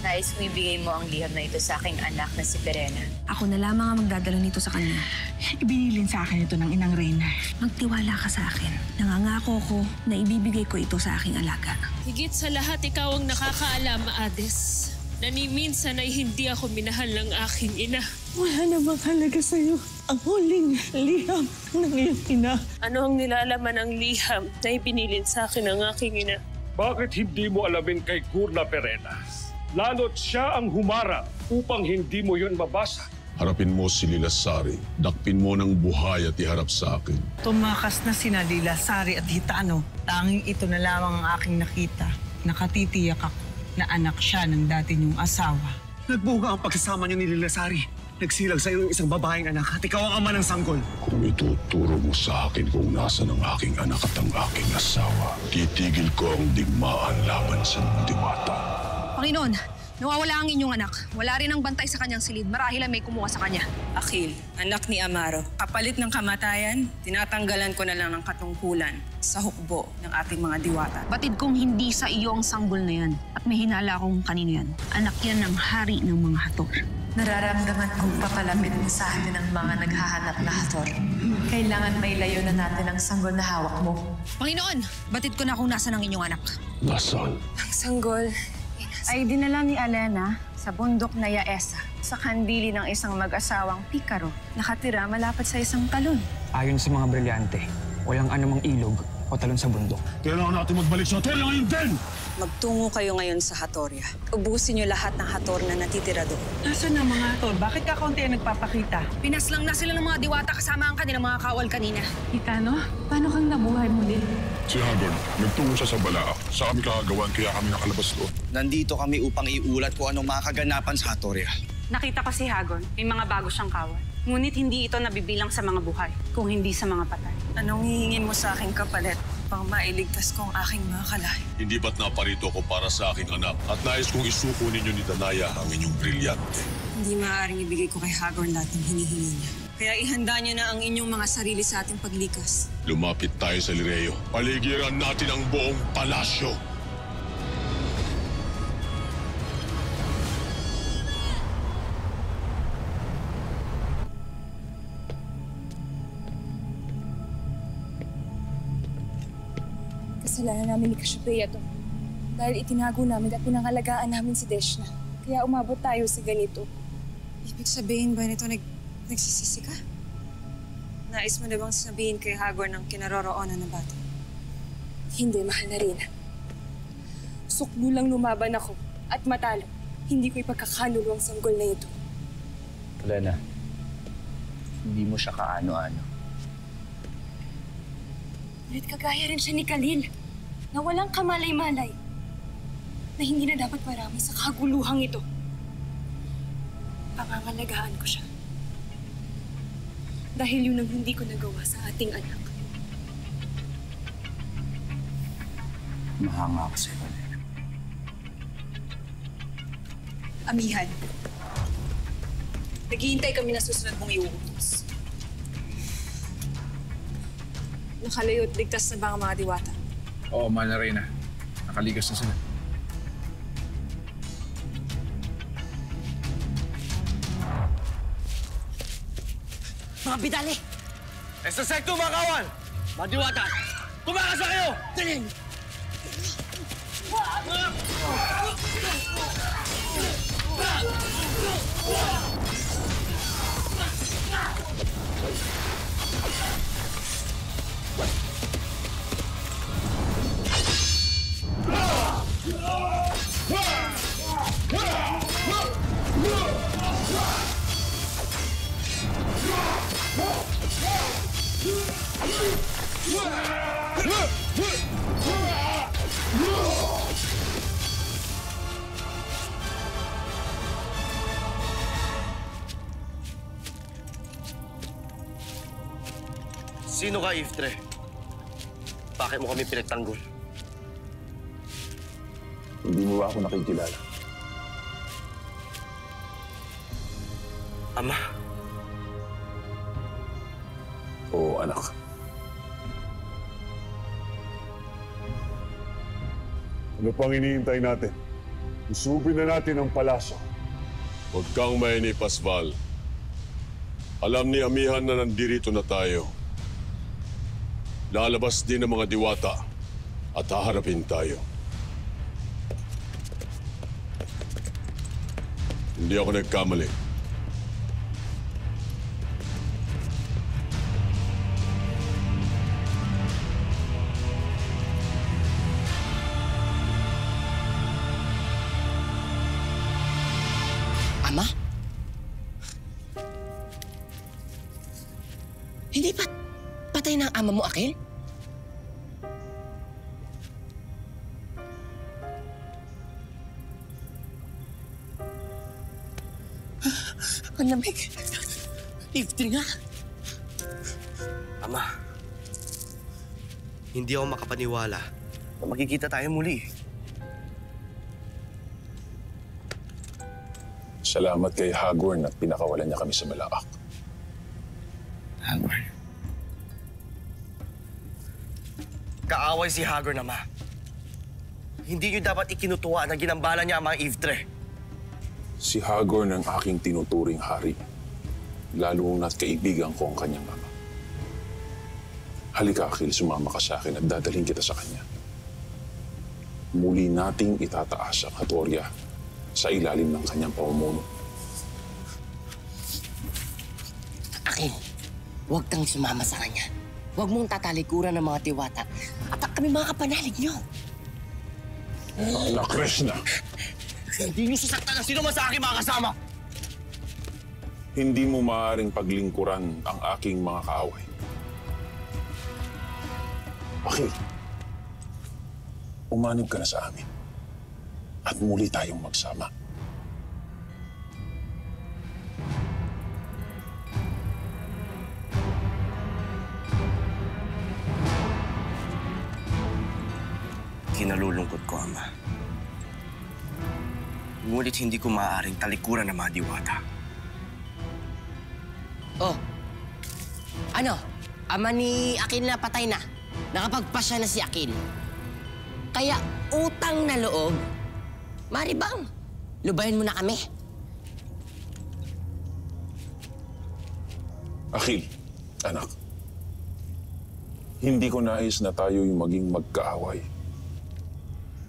Nais kong ibigay mo ang liham na ito sa aking anak na si Perena. Ako na lamang ang magdadala nito sa kanya. Ibinilin sa akin ito ng inang Reyna. Magtiwala ka sa akin. Nangangako ko na ibibigay ko ito sa aking alaga. Higit sa lahat, ikaw ang nakakaalam, Ades. Na ni minsan ay hindi ako minahal ng aking ina. Wala namang halaga sa'yo ang huling liham ng iyong ina. Ano ang nilalaman ng liham na ibinilin sa akin ng aking ina? Bakit hindi mo alamin kay Kurna Perena? Lalo't siya ang humarap upang hindi mo yun mabasa. Harapin mo si Lilasari. Dakpin mo ng buhay at iharap sa akin. Tumakas na sina Lilasari at Hitano. Tanging ito na lamang ang aking nakita. Nakatitiyak ako na anak siya ng dati niyong asawa. Nagbuga ang pagsasama niyo ni Lilasari. Nagsilag sa iyo ng isang babaeng anak at ikaw ang ama ng sanggol. Kung ituturo mo sa akin kung nasa ng aking anak at ang aking asawa, titigil ko ang digmaan laban sa diwata. Panginoon, nawawala ang inyong anak. Wala rin ang bantay sa kanyang silid. Marahil ay may kumuha sa kanya. Akil, anak ni Amaro. Kapalit ng kamatayan, tinatanggalan ko na lang ng katungkulan sa hukbo ng ating mga diwata. Batid kong hindi sa iyo ang sanggol na yan. At may hinala akong kanino yan. Anak yan ng hari ng mga hator. Nararamdaman kong papalapit mo sa atin ang mga naghahanap na hator. Kailangan may layo na natin ang sanggol na hawak mo. Panginoon, batid ko na kung nasa ng inyong anak. Nasaan? Ang sanggol ay dinala ni Alena sa bundok na Yaesa sa kandili ng isang mag-asawang pikaro nakatira malapit sa isang talon. Ayon sa mga brilyante, walang anumang ilog o talon sa bundok. Kailangan natin magbalik sa Hatoria ngayon din! Magtungo kayo ngayon sa Hatoria. Ubusin niyo lahat ng hator na natitira doon. Nasaan na mga hator? Bakit kakaunti ang nagpapakita? Pinaslang na sila ng mga diwata kasama ang kanilang mga kawal kanina. Hitano, paano kang nabuhay muli? Si Hagon, nagtungo siya sa Balaa. Sa kami kakagawan kaya kami nakalabas doon. Nandito kami upang iulat kung anong mga kaganapan sa Hatoria. Nakita ko si Hagon. May mga bago siyang kawal. Ngunit hindi ito nabibilang sa mga buhay, kung hindi sa mga patay. Anong hihingin mo sa aking kapalit pang mailigtas ko ang aking mga kalahi? Hindi ba't naparito ko para sa aking anak at nais kong isuko ninyo ni Danaya ang inyong brilyante? Hindi maaaring ibigay ko kay Hagon lahat ng hinihingi niya. Kaya ihanda niyo na ang inyong mga sarili sa ating paglikas. Lumapit tayo sa Lireo. Paligiran natin ang buong palasyo. Kasalanan namin ni Cassiopeia to. Dahil itinago namin at pinangalagaan namin si Deshna. Kaya umabot tayo sa ganito. Ibig sabihin ba nito nagsisisi ka? Nais mo na bang sabihin kay Hagor ng kinaroroonan ng bata? Hindi, mahal na rin. Suklo lang lumaban ako at matalo. Hindi ko ipagkakanulo ang sanggol na ito. Lena, hindi mo siya kaano-ano. Ngunit kagaya rin siya ni Khalil, na walang kamalay-malay, na hindi na dapat marami sa kaguluhang ito. Pangangalagaan ko siya. Dahil yun ang hindi ko nagawa sa ating anak. Mahanga ka sa'yo, Lena. Amihan, naghihintay kami na susunod mong iuutos. Nakalayo at ligtas na ba ang mga diwata? Oo, mahal na Reyna. Nakaligas na sila. Mga bidali! Sa sekto, mga kawan! Mga diwata! Tumakas na kayo! Tingin! Sino ka, Iftre? Bakit mo kami pinagtanggol? Hindi mo ba ako nakikilala? Ama? Oo, anak. Ano pang hinihintay natin? Usubin na natin ang palasyo. Huwag kang mainip, Pasval. Alam ni Amihan na nandirito na tayo. Lalabas din ang mga diwata at haharapin tayo. Hindi ako nagkamali. Ama? Hindi pa patay ng ama mo, Akil? Ang lamig. Ifti nga. Ama, hindi ako makapaniwala na magkikita tayo muli. Salamat kay Hagorn at pinakawalan niya kami sa Malaak. Hagorn? Kaaway si Hagorn, Ama. Hindi niyo dapat ikinutuwa na ginambala niya ang mga Iftre. Si Hagorn ang aking tinuturing hari. Lalo na't kaibigan ko ang kanyang ama. Halika, Akil, sumama ka sa akin at dadalhin kita sa kanya. Muli nating itataas ang Hatoria sa ilalim ng kanyang pamumuno. Akil, huwag kang sumama sa kanya. Huwag mong tatalikuran ng mga diwata at kami mga kapanalig niyo. Anak, Krishna! Hindi niyo sasaktan ang sino man sa aking mga kasama! Hindi mo maaaring paglingkuran ang aking mga kaaway. Akil, umanib ka na sa amin at muli tayong magsama. Kinalulungkot ko, Ama. Ngunit hindi ko maaaring talikuran ng mga diwata. Oh, ano? Ama ni Akil na patay na. Nakapagpasya na si Akil. Kaya utang na loob, maribang, lubayan mo na kami. Akil, anak. Hindi ko nais na tayo'y maging magkaaway.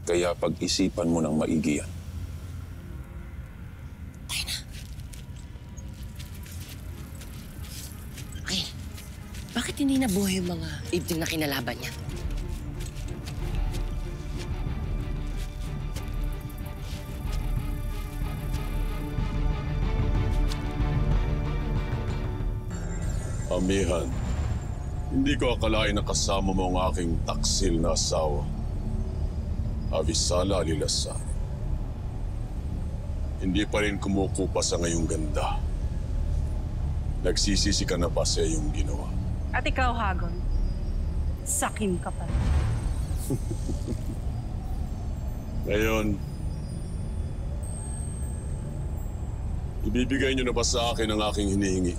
Kaya pag-isipan mo ng maigi yan. Bakit hindi nabuhay yung mga ibting na kinalaban niya? Amihan, hindi ko akalain na kasama mo ang aking taksil na asawa. Avisala Alilasari. Hindi pa rin kumukupa sa ngayong ganda. Nagsisisi ka na ba sa iyong ginawa? At ikaw, Hagon, sakim ka pa. Ngayon, ibibigay niyo na ba sa akin ang aking hinihingi?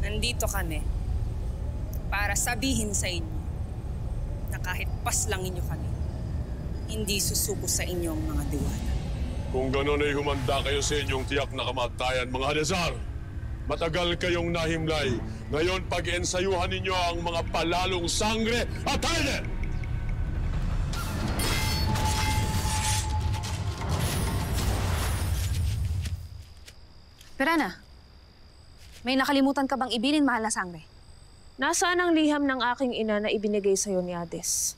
Nandito kami para sabihin sa inyo na kahit paslangin niyo kami, hindi susuko sa inyo ang mga diwata. Kung gano'n ay humanda kayo sa inyong tiyak na kamatayan, mga Hadezar. Matagal kayong nahimlay. Ngayon, pag-ensayuhan ninyo ang mga palalong sangre at haide! Pirana, may nakalimutan ka bang ibilin, mahal na sangre? Nasaan ang liham ng aking ina na ibinigay sa'yo ni Hades?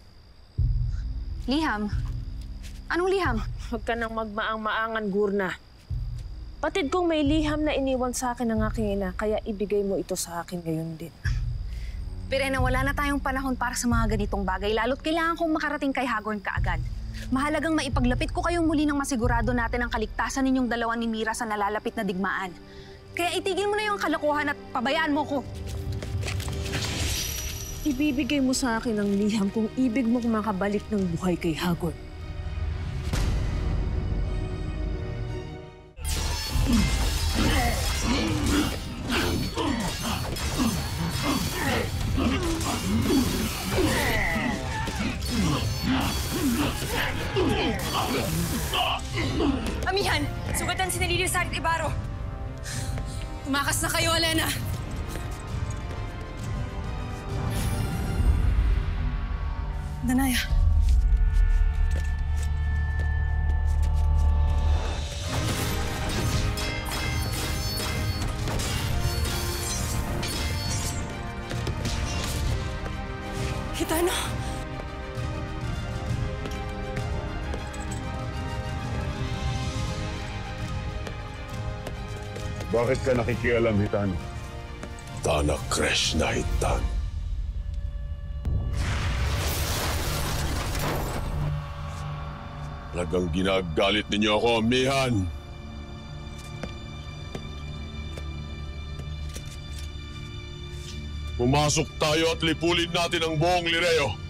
Liham? Anong liham? Huwag ka nang magmaang-maangan, Gurna. Patid kong may liham na iniwan sa akin ng aking ina, kaya ibigay mo ito sa akin ngayon din. Pirena, wala na tayong panahon para sa mga ganitong bagay, lalo't kailangan kong makarating kay Hagorn kaagad. Mahalagang maipaglapit ko kayong muli nang masigurado natin ang kaligtasan ninyong dalawa ni Mira sa nalalapit na digmaan. Kaya itigil mo na yung kalokohan at pabayaan mo ko. Ibibigay mo sa akin ang liham kung ibig mong makabalik ng buhay kay Hagorn. Yeah. Amihan! Sugatan si Nalilisari at Ibarro! Tumakas na kayo, Alena! Danaya. Hitano! Bakit ka nakikialam, Hitano? Tana Kresh na Hitan. Talagang ginagalit ninyo ako, Amihan. Pumasok tayo at lipulin natin ang buong Lireo.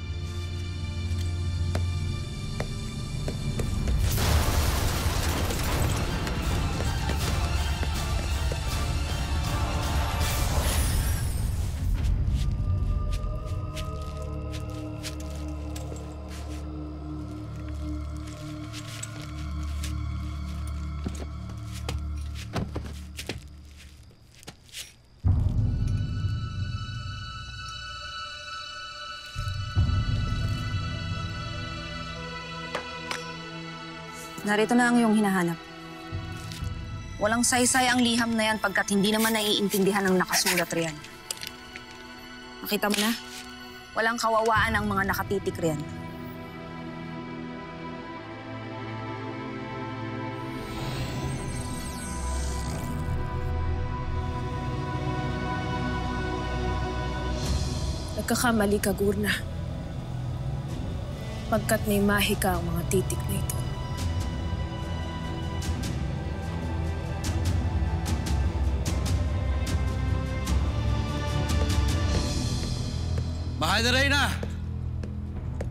Narito na ang iyong hinahanap. Walang saysay ang liham na yan pagkat hindi naman naiintindihan ng nakasulat riyan. Nakita mo na? Walang kawawaan ang mga nakatitik riyan. Nagkakamali ka, Gurna. Pagkat may mahika ang mga titik na ito. Mahal na Reyna!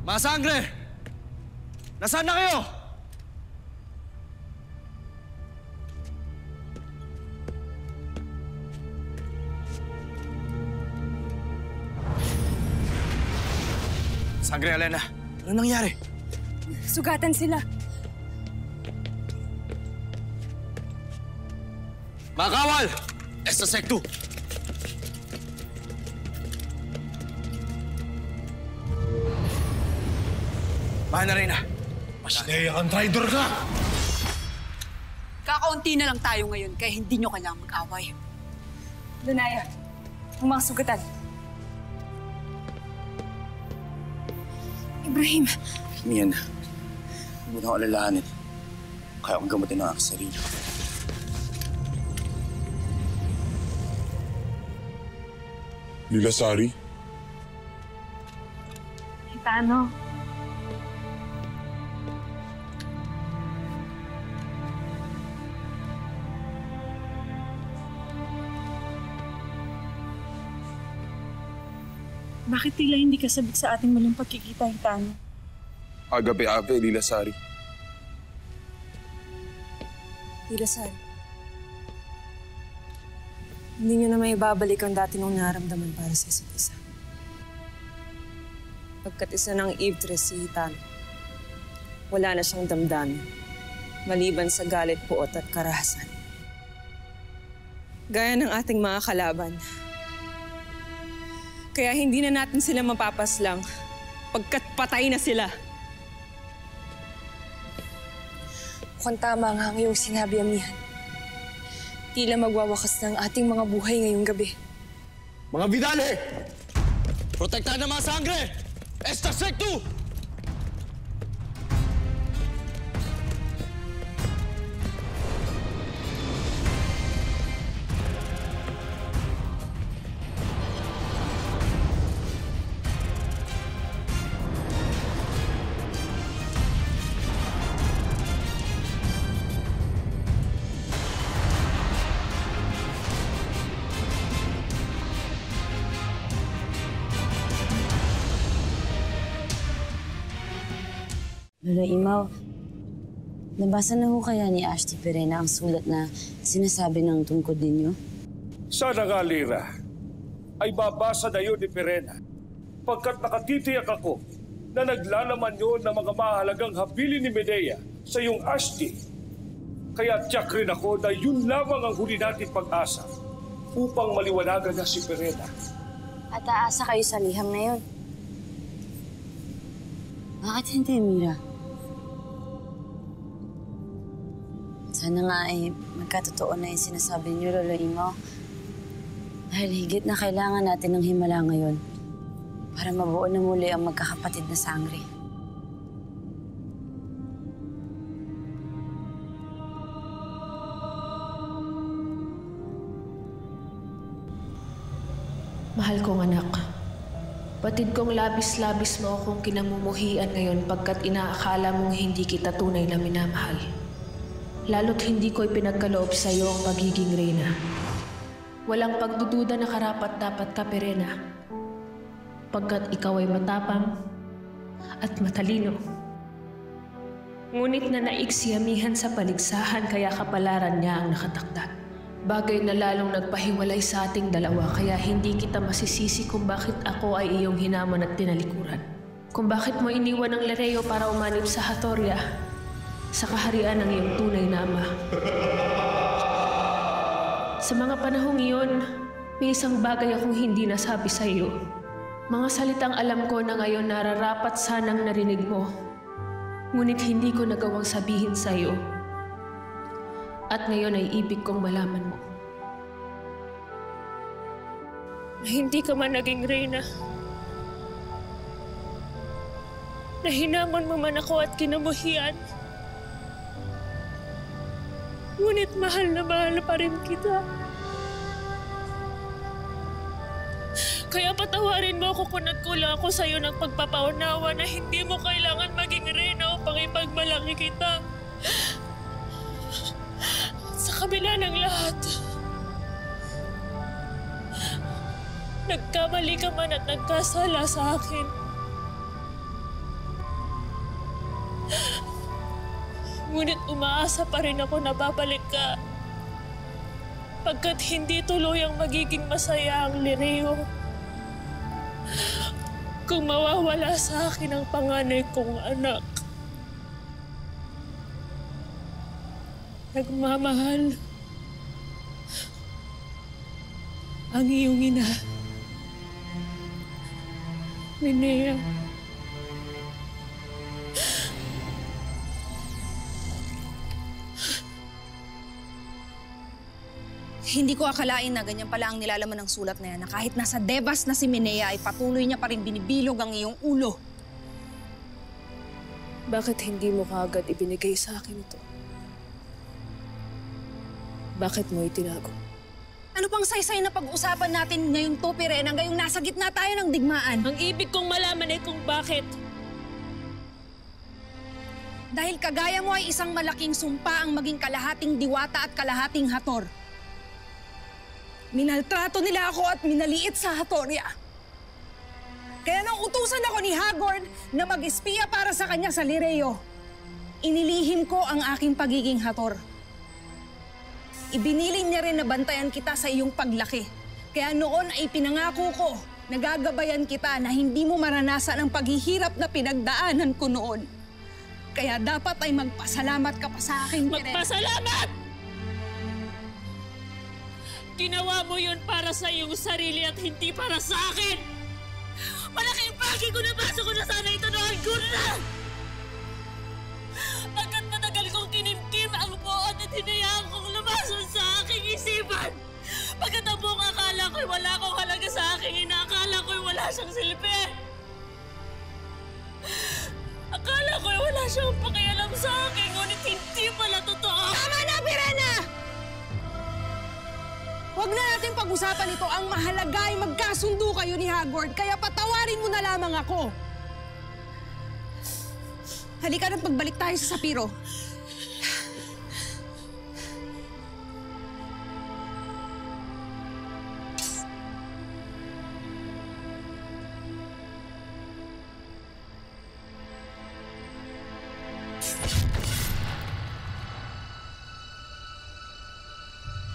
Mga sangre! Nasaan na kayo? Sangre, Alena. Ano nangyari? Sugatan sila. Mga kawal! Esta Sectu! Mahal na Reyna. Masneya kang traitor ka! Kakaunti na lang tayo ngayon, kaya hindi nyo kailangang mag-away. Danaya, ang mga sugatan. Ibrahim! Mian, huwag mo na akong alalahanin. Kaya akong gamutin ang aking sarili. Lilasari? Hitano. Bakit tila hindi ka sabik sa ating muling pagkikita, Hitano? Agape-ape, Lilasari. Lilasari, hindi niyo na may babalik ang dati nung naramdaman para sa isa't isa. Pagkat isa ng Evetress si Hitano, wala na siyang damdamin, maliban sa galit, puot at karahasan. Gaya ng ating mga kalaban. Kaya hindi na natin sila mapapaslang pagkat patay na sila. Mukhang tama nga ang iyong sinabi, Amihan. Tila magwawakas na ang ating mga buhay ngayong gabi. Mga Vidale! Protektahan ng mga sangre! Esta Sectu! Lolo Imaw, nabasa na ho kaya ni Ashti Perena ang sulat na sinasabi ng tungkod ninyo? Sana nga, Lira, ay babasa na yun ni Perena pagkat nakatitiyak ako na naglalaman yun ng mga mahalagang habilin ni Medea sa iyong Ashti. Kaya tiyak rin ako na yun lamang ang huli nating pag-asa upang maliwanagan na si Perena. At aasa kayo sa liham na yun. Bakit hindi, Mira? Sana nga magkatotoo na yung sinasabi niyo, Lolo Imo. Dahil higit na kailangan natin ng himala ngayon para mabuo na muli ang magkakapatid na sangre. Mahal kong anak, batid kong labis-labis mo akong kinamumuhian ngayon pagkat inaakala mong hindi kita tunay na minamahal. Lalo't hindi ko ipinagkaloob sa iyo ang pagiging reyna. Walang pagdududa na karapat-dapat ka, Perena, pagkat ikaw ay matapang at matalino. Ngunit na naiksiyamihan sa paligsahan kaya kapalaran niya ang nakatakda. Bagay na lalong nagpahiwalay sa ating dalawa kaya hindi kita masisisi kung bakit ako ay iyong hinaman at tinalikuran. Kung bakit mo iniwan ang Lereo para umanib sa Hatoria, sa kaharian ng iyong tunay na ama. Sa mga panahong iyon, may isang bagay akong hindi nasabi sa iyo. Mga salitang alam ko na ngayon nararapat sanang narinig mo. Ngunit hindi ko nagawang sabihin sa iyo. At ngayon ay ibig kong malaman mo. Na hindi ka man naging reyna. Na hinamon mo man ako at kinabuhian. Ngunit mahal na mahal pa rin kita. Kaya patawarin mo ako kung nagkulang ako sa iyo ng pagpapaunawa na hindi mo kailangan maging reyna upang ipagmalaki kita. Sa kabila ng lahat, nagkamali ka man at nagkasala sa akin. Ngunit umaasa pa rin ako na babalik ka pagkat hindi tuluyang magiging masaya ang Lereo kung mawawala sa akin ang panganay kong anak. Nagmamahal ang iyong ina, Minea. Hindi ko akalain na ganyan pala ang nilalaman ng sulat na yan, na kahit nasa Devas na si Minea ay patuloy niya pa rin binibilog ang iyong ulo. Bakit hindi mo kaagad ibinigay sa akin ito? Bakit mo itinago? Ano pang saysay na pag-usapan natin ngayong to, Perena, ngayong nasa gitna tayo ng digmaan? Ang ibig kong malaman ay kung bakit. Dahil kagaya mo ay isang malaking sumpa ang maging kalahating diwata at kalahating hator. Minaltrato nila ako at minaliit sa Hatoria. Kaya nang utusan ako ni Hagorn na mag-espiya para sa kanya sa Lereo, inilihim ko ang aking pagiging hator. Ibiniling niya rin na bantayan kita sa iyong paglaki. Kaya noon ay pinangako ko na gagabayan kita na hindi mo maranasan ang paghihirap na pinagdaanan ko noon. Kaya dapat ay magpasalamat ka pa sa akin, Perena. Magpasalamat! Ginawa mo yun para sa iyong sarili at hindi para sa akin! Malaking bagay ko na baso ko na sana ito noon, Gurna! Pagkat matagal kong kinimkim ang buod at hinayaan kong lumason sa aking isipan! Pagkat ang buong akala ko'y wala akong halaga sa aking inaakala ko'y wala siyang silbi! Akala ko'y wala siyang pakialam sa akin, ngunit hindi pala totoo! Tama na, Perena! Huwag na natin pag-usapan ito. Ang mahalaga ay magkasundo kayo ni Hagorn, kaya patawarin mo na lamang ako. Halika na't pagbalik tayo sa Sapiro.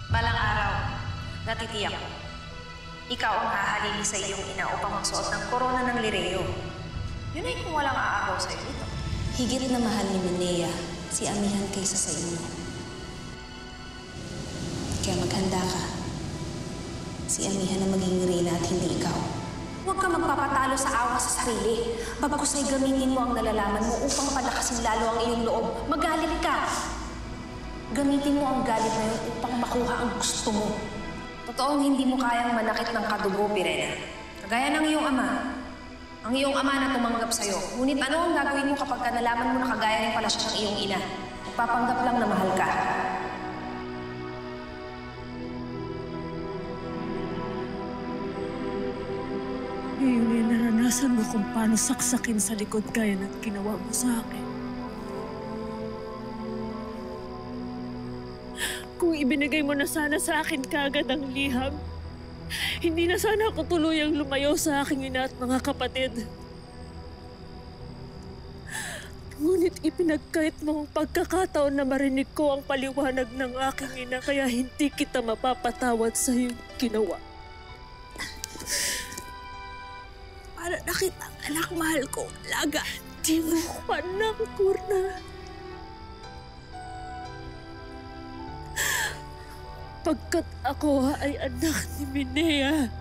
Balang araw, natitiyak ko. Ikaw ang hahalili sa iyong ina upang magsuot ng korona ng Lereo. Yun ay kung walang aagaw sa'yo dito. Higit na mahal ni Minea si Amihan kaysa sa inyo. Kaya maghanda ka. Si Amihan na maging reyna at hindi ikaw. Huwag ka magpapatalo sa awa sa sarili. Bagkus ay gamitin mo ang nalalaman mo upang palakasin lalo ang iyong loob. Magalit ka! Gamitin mo ang galit na yun upang makuha ang gusto mo. Totoong hindi mo kayang manakit ng kadugo, Pirena. Kagaya ng iyong ama. Ang iyong ama na tumanggap sa'yo. Ngunit ano ang gagawin mo kapag nalaman mo na kagaya rin pala siya ng iyong ina? Papanggap lang na mahal ka. Ngayon ay naranasan mo kung paano saksakin sa likod kaya at ginawa mo sa akin. Kung ibinigay mo na sana sa akin kagad ang liham, hindi na sana ako tuluyang lumayo sa aking ina at mga kapatid. Ngunit ipinagkait mo ang pagkakataon na marinig ko ang paliwanag ng aking ina kaya hindi kita mapapatawad sa iyong ginawa. Para nakita ang anak mahal ko, laga, di mo ko anak, Kurna. Pagkat ako ay anak ni Minea.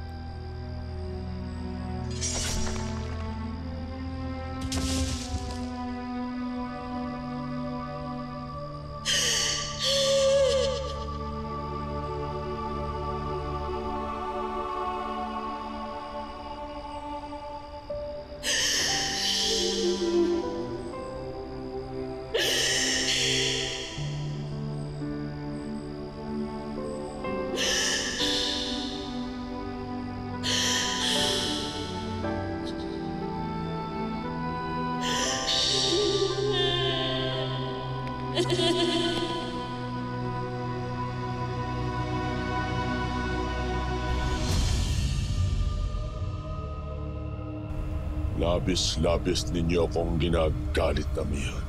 Labis-labis ninyo akong ginagalit, Amihan.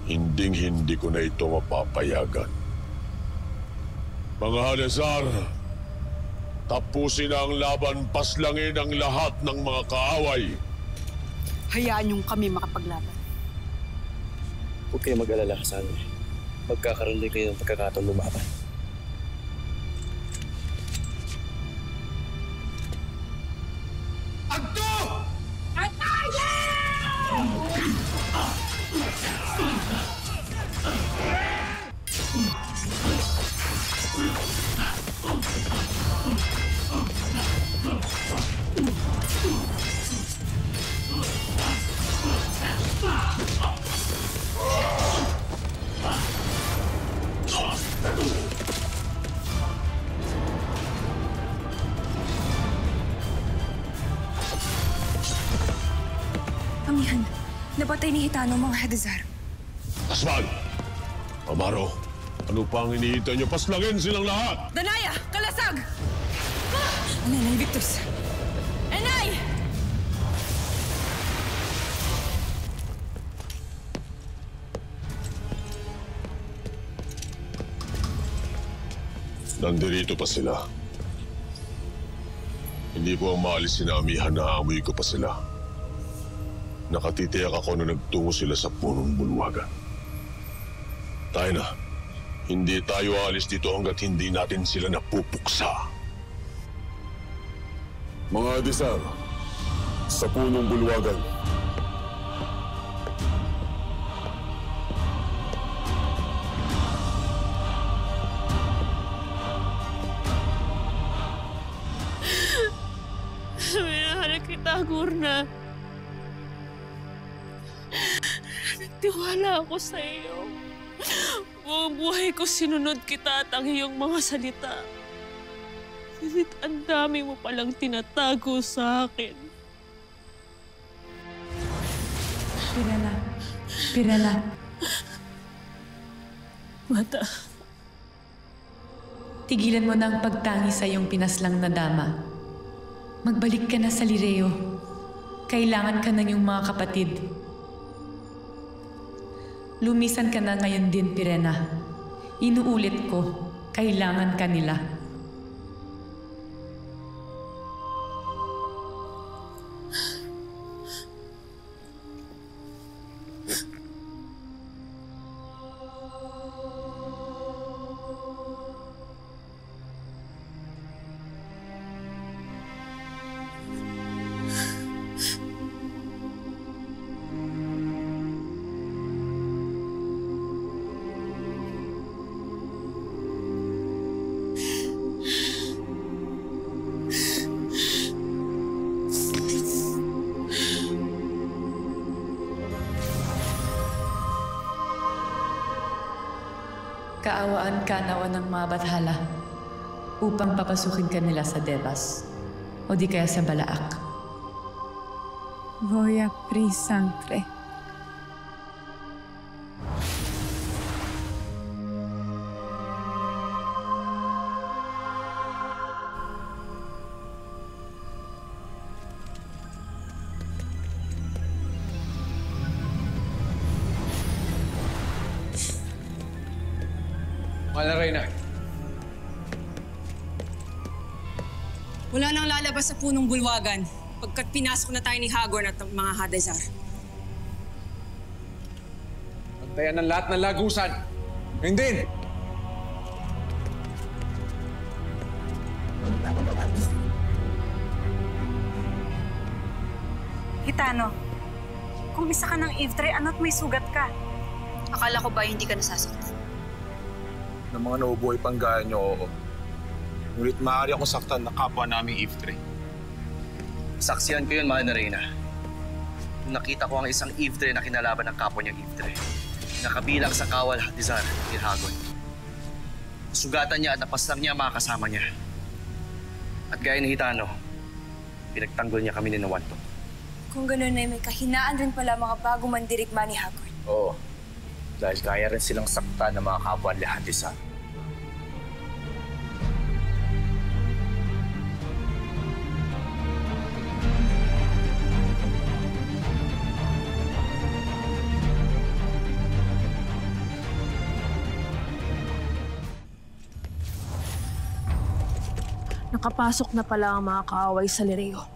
Hinding-hindi ko na ito mapapayagan. Mga Hanezar, tapusin na ang laban, paslangin ang lahat ng mga kaaway. Hayaan niyong kami makapaglaban. Huwag kayo mag-alala, Cassandra. Magkakaroon din kayo ng pagkakataon lumaban. Amihan, napatay ni Hitano mga Hadezar. Asmal! Amaro, ano pa ang iniintay niyo? Paslangin silang lahat! Danaya! Kalasag! Anay ng Invictus! Anay! Nandirito pa sila. Hindi po ang maalis si Amihan na amoy ko pa sila. Nakatitiyak ako na nagtungo sila sa punong bulwagan. Tayo na. Hindi tayo alis dito hanggat hindi natin sila napupuksa. Mga Hadezar, sa punong bulwagan. Minahal kita, Kurna. Nagtiwala ako sa iyo. Buong buhay ko sinunod kita at ang iyong mga salita. Ngunit ang dami mo palang tinatago sa akin. Pirela. Pirela. Mata. Tigilan mo na ang pagtangi sa iyong pinaslang na dama. Magbalik ka na sa Lireo. Kailangan ka ng iyong mga kapatid. Lumisan ka na ngayon din, Pirena. Inuulit ko, kailangan ka nila. Kaawaan ka nawa ng mga bathala upang papasukin ka nila sa Devas o di kaya sa Balaak. Voy a prisangre. Mahal na Reyna. Wala nang lalabas sa punong bulwagan pagkat pinasok na tayo ni Hagorn at mga Hadezar. Bantayan ng lahat ng lagusan. Ngayon din! Gitano, kung isa ka ng Ivtre, ano't may sugat ka? Akala ko ba hindi ka nasasaktan? Ng mga naubuhay pang gaya niyo, oo. Ngunit maaari akong saktan na kapwa naming Ivtre. Saksiyan ko yun, mahal na Reyna. Nung nakita ko ang isang Ivtre na kinalaban ng kapwa niyang Ivtre. Nakabilang sa kawal Hadezar ni Hagorn. Sugatan niya at napaslang niya ang mga kasama niya. At gaya ni Gitano, pinagtanggol niya kami ni Nawanto. Kung gano'n ay may kahinaan rin pala mga bago mandirigma ni Hagorn. Oo. Dahil kaya rin silang sakta ng mga kapwa ni Hadezar. Nakapasok na pala ang mga kaaway sa Lireo.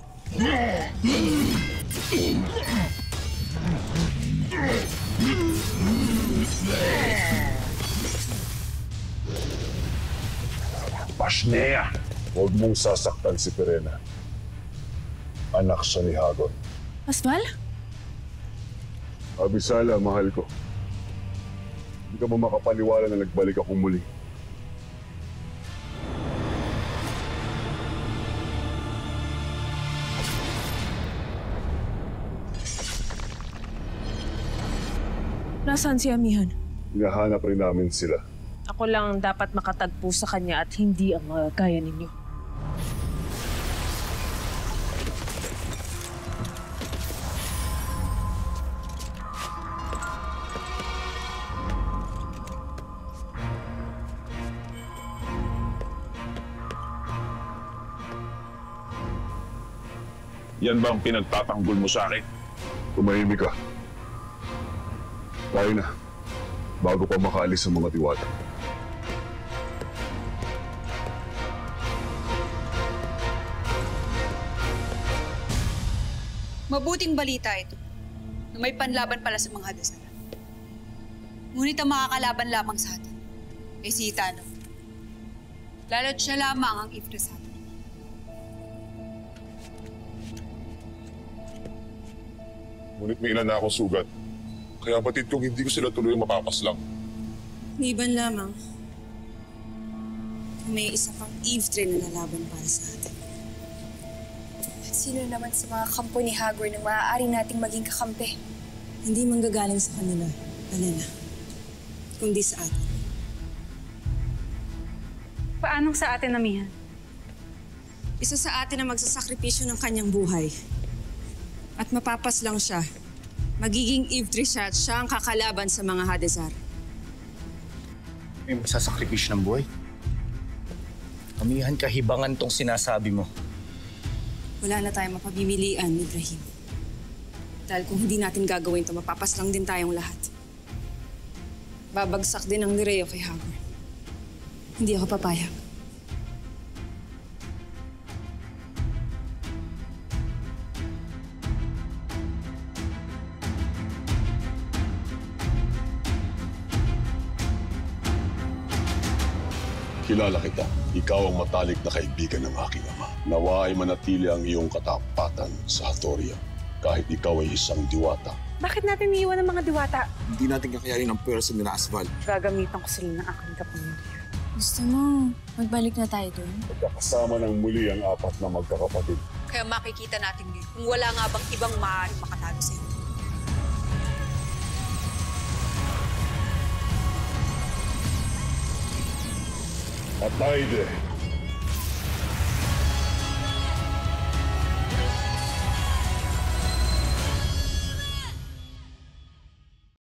Pashnea! Huwag mong sasaktan si Pirena. Anak siya ni Hagorn. Asval? Abisala, mahal ko. Hindi ka ba makapaniwala na nagbalik akong muli? Nasaan si Amihan? Hinahanap rin namin sila. Ako lang ang dapat makatagpo sa kanya at hindi ang mga gaya ninyo. Yan ba ang pinagtatanggol mo sa akin? Tumahimik ka. Tayo na, bago pa makaalis ang mga diwata. Mabuting balita ito, na may panlaban pala sa mga Hadezar. Ngunit ang makakalaban lamang sa atin ay si Gitano. Lalo't siya lamang ang Ivtre sa atin. Ngunit may ilan na akong sugat. Kaya batid kong hindi ko sila tuloy mapapaslang. Niban lamang, may isa pang Ivtre na lalaban para sa atin. At sino naman sa mga kampo ni Hagorn na maaari nating maging kakampi? Hindi manggagaling sa kanila, Alena, kundi sa atin. Paanong sa atin, Amihan? Isa sa atin na magsasakripisyo ng kanyang buhay. At mapapaslang siya. Magiging Ivtre siya at siya ang kakalaban sa mga Hadezar. May magsasakripisyo ng buhay? Amihan, kahibangan tong sinasabi mo. Wala na tayong mapabimilian, Ibrahim. Dahil kung hindi natin gagawin ito, mapapaslang din tayong lahat. Babagsak din ang Lireo kay Hagorn. Hindi ako papayag. Kilala kita. Ikaw ang matalik na kaibigan ng aking ama. Nawa ay manatili ang iyong katapatan sa Hatoria. Kahit ikaw ay isang diwata. Bakit natin iiwan ang mga diwata? Hindi natin kakayanin ang pwersa ni Asval. Gagamitan ko sila ng aking kapamilya. Gusto mo, magbalik na tayo doon? Magkakasama ng muli ang apat na magkakapatid. Kaya makikita natin ngayon kung wala nga bang ibang maaaring makatalo sa inyo. Atayde.